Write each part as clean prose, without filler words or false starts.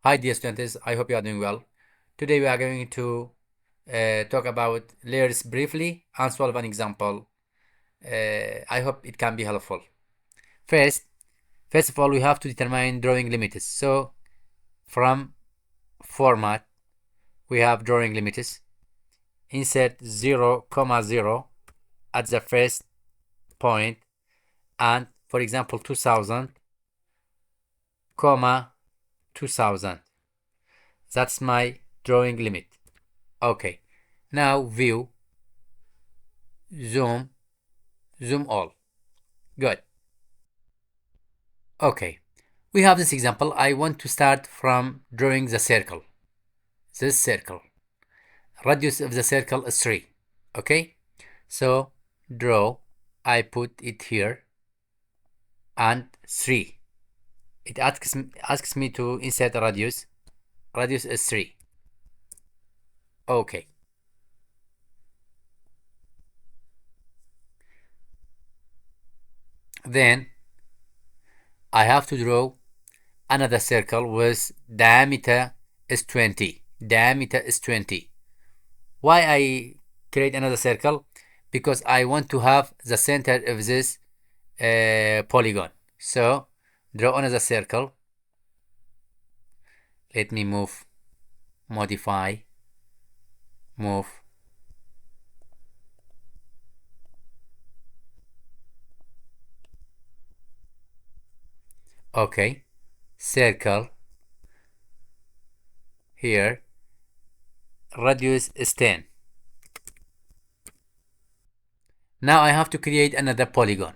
Hi dear students, I hope you are doing well. Today we are going to talk about layers briefly and solve an example. I hope it can be helpful. First, first of all, we have to determine drawing limits. So from format, we have drawing limits. Insert 0, 0 at the first point, and for example 2000, 2000. That's my drawing limit. Okay, now view, zoom all. Good. Okay, we have this example. I want to start from drawing the circle. This circle. Radius of the circle is 3. Okay, so draw. I put it here and 3. It asks me to insert a radius. Radius is 3. Okay. Then I have to draw another circle with diameter is 20. Diameter is 20. Why I create another circle? Because I want to have the center of this polygon. So draw another circle. Let me move, modify, move. Okay, circle here, radius is 10. Now I have to create another polygon.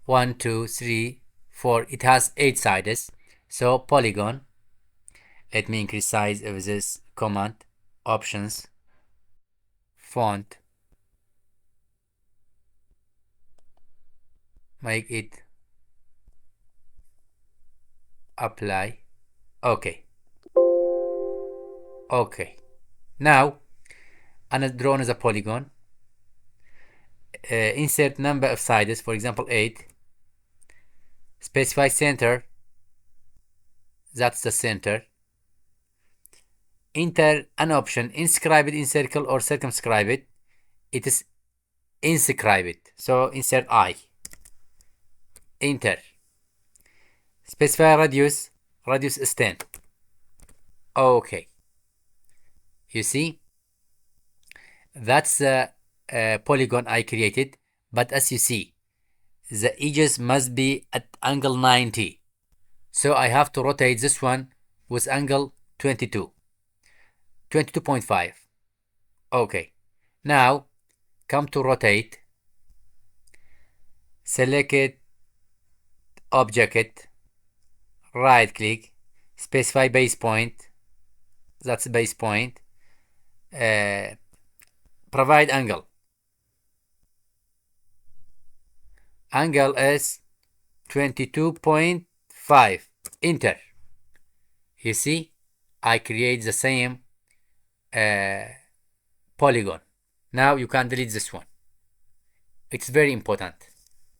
1, 2, 3, 4. It has 8 sides. So polygon. Let me increase size of this command. Options, font, make it apply. Okay. Okay. Now I'm drawn as a polygon. Insert number of sides, for example 8. Specify center. That's the center. Enter an option, inscribe it in circle or circumscribe it. It is inscribe it. So insert I. Enter. Specify radius. Radius is 10. Okay. You see, that's the polygon I created. But as you see, the edges must be at angle 90. So I have to rotate this one with angle 22. 22.5. Okay. Now come to rotate. Select it, object, right click, specify base point. That's base point. Provide angle. Angle is 22.5. Enter. You see, I create the same polygon. Now you can delete this one. It's very important.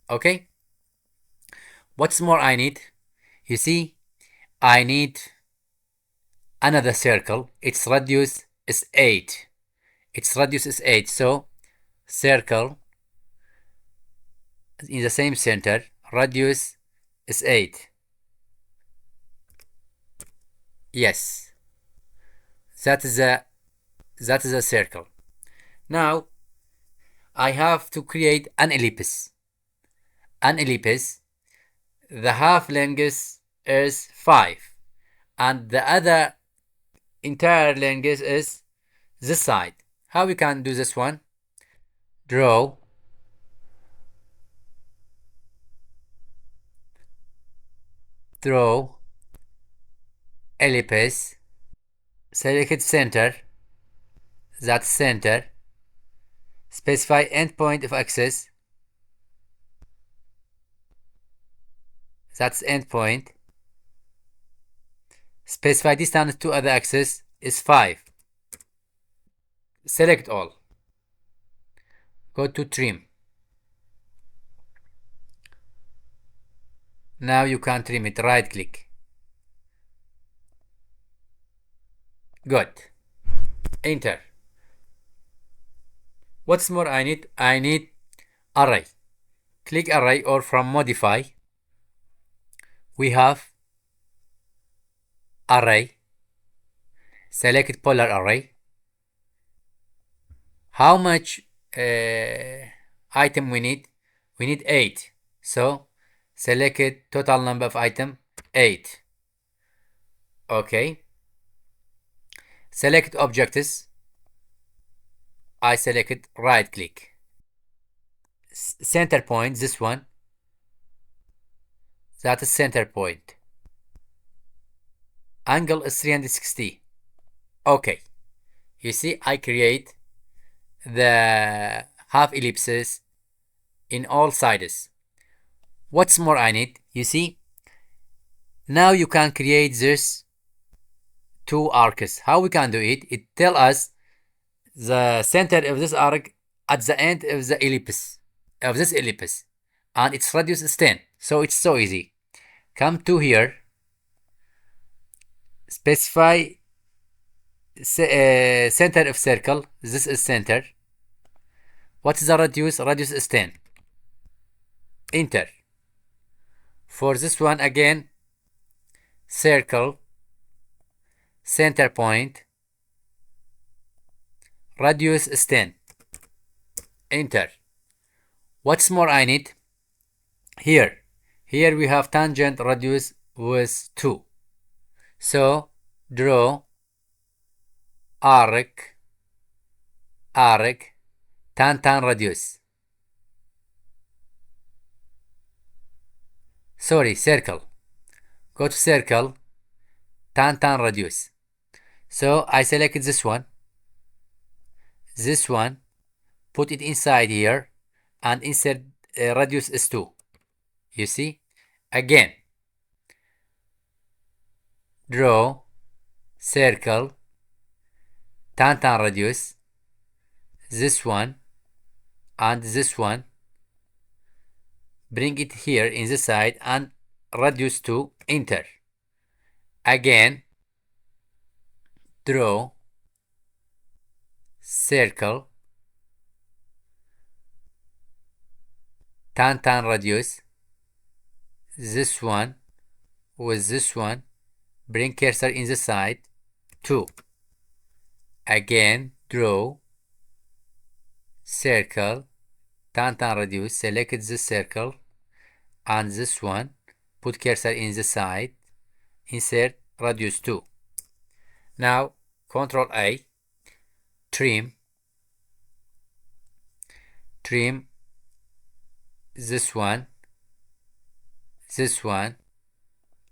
Okay. What's more I need? You see, I need another circle. Its radius is 8. Its radius is 8. So circle in the same center, radius is 8. Yes, that is a circle. Now I have to create an ellipse. An ellipse, the half length is 5 and the other entire length is this side. How we can do this one? Draw, ellipse, select center, that's center, specify endpoint of axis, that's endpoint, specify distance to other axis is 5. Select all. Go to trim. Now you can trim it. Right click. Good. Enter. What's more I need? I need array. Click array, or from modify, we have array. Select polar array. How much item we need? We need 8. So select total number of item 8. Okay. Select objects. I selected right click. Center point, this one. That is center point. Angle is 360. Okay. You see, I create the half ellipses in all sides. What's more I need? You see, now you can create this two arcs. How we can do it? It tell us the center of this arc at the end of the ellipse, of this ellipse, and its radius is 10. So it's so easy. Come to here, specify center of circle. This is center. What is the radius? Radius is 10. Enter. For this one again, circle, center point, radius is 10. Enter. What's more I need? Here we have tangent radius with 2. So draw arc, tan radius. Sorry, circle. Go to circle, tan radius. So I selected this one, put it inside here, and insert radius is 2. You see? Again, draw circle, tan radius, this one and this one, bring it here in the side and radius 2. Enter. Again, draw circle, tan radius, this one with this one, bring cursor in the side, 2. Again, draw circle, tan radius, select this circle and this one, put cursor in the side, insert radius 2. Now Control A, trim this one,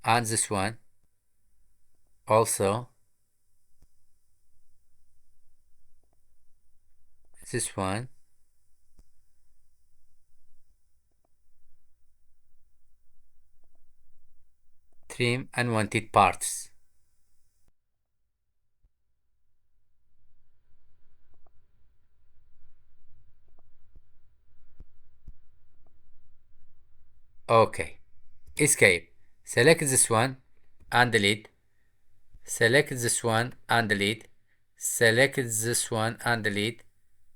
and this one also, this one, trim unwanted parts. Okay, escape. Select this one and delete. Select this one and delete. Select this one and delete.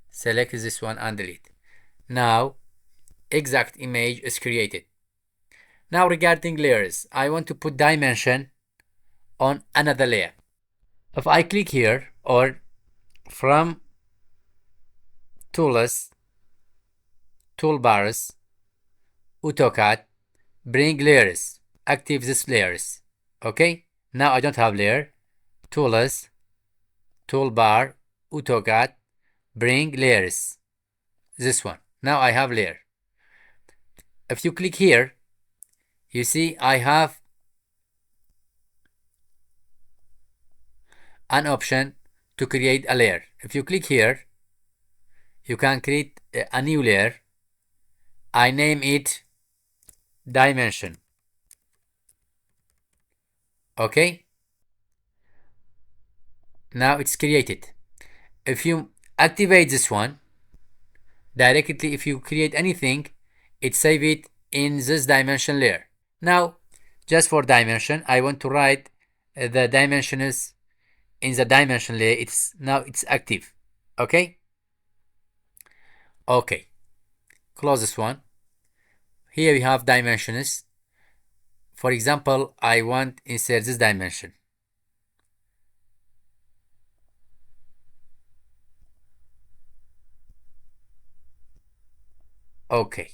Select this one and delete. Now exact image is created. Now regarding layers, I want to put dimension on another layer. If I click here, or from tools, toolbars, AutoCAD, bring layers, active this layers. Okay, now I don't have layer. Tools, toolbar, AutoCAD, bring layers. This one. Now I have layer. If you click here, you see I have an option to create a layer. If you click here, you can create a new layer. I name it dimension. Okay, now it's created. If you activate this one directly, if you create anything, it save it in this dimension layer. Now just for dimension, I want to write the dimensions in the dimension layer, it's active. Okay. Okay, close this one. Here we have dimensions. For example, I want to insert this dimension. Okay.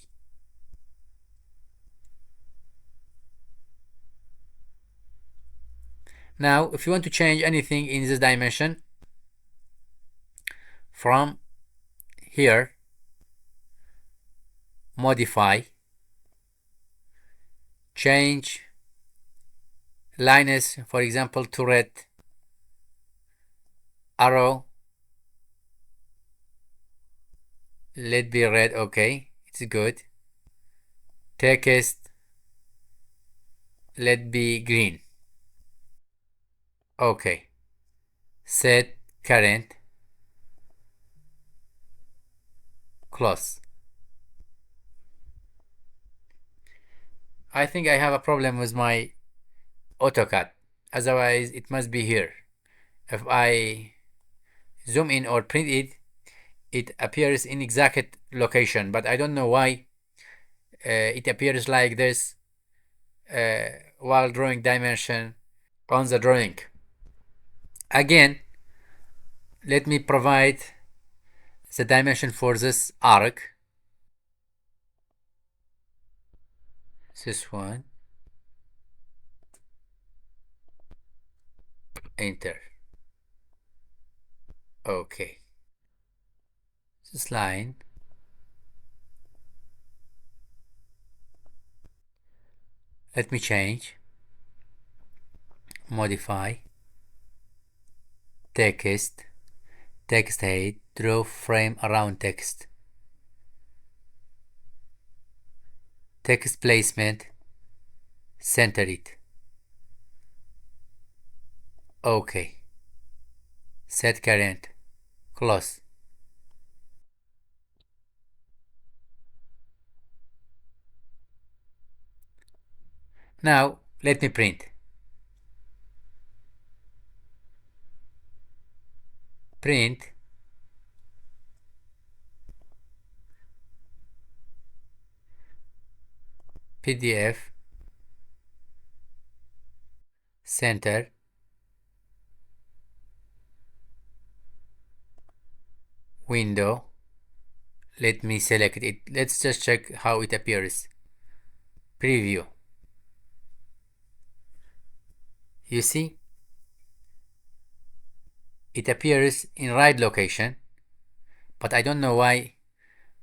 Now, if you want to change anything in this dimension, from here, modify, change lines, for example, to red, arrow, let be red. Okay, it's good. Text, let be green. Okay. Set current, close. I think I have a problem with my AutoCAD. Otherwise, it must be here. If I zoom in or print it, it appears in exact location, but I don't know why it appears like this while drawing dimension on the drawing. Again, let me provide the dimension for this arc. This one. Enter. Okay. This line. Let me change. Modify. Text. Text height. Draw frame around text. Text placement. Center it. Okay. Set current. Close. Now let me print. Print. PDF. Center. Window. Let me select it. Let's just check how it appears. Preview. You see? It appears in right location, but I don't know why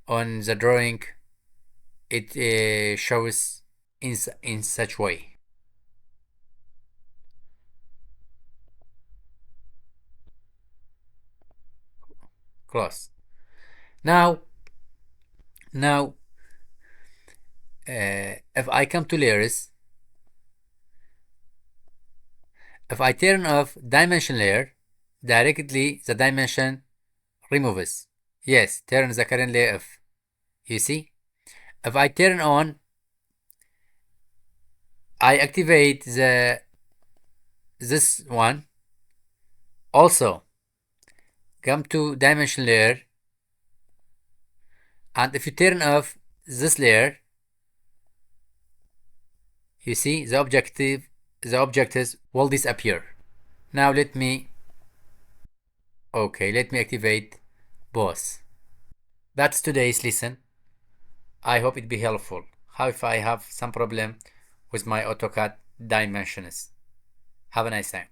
on the drawing it shows in such way. Close. Now if I come to layers, if I turn off dimension layer, directly the dimension removes. Yes, turn the current layer off. You see? If I turn on, I activate this one. Also, come to dimension layer, and if you turn off this layer, you see the objectives will disappear. Now let me activate both. That's today's lesson. I hope it be helpful. How if I have some problem with my AutoCAD dimensions. Have a nice time.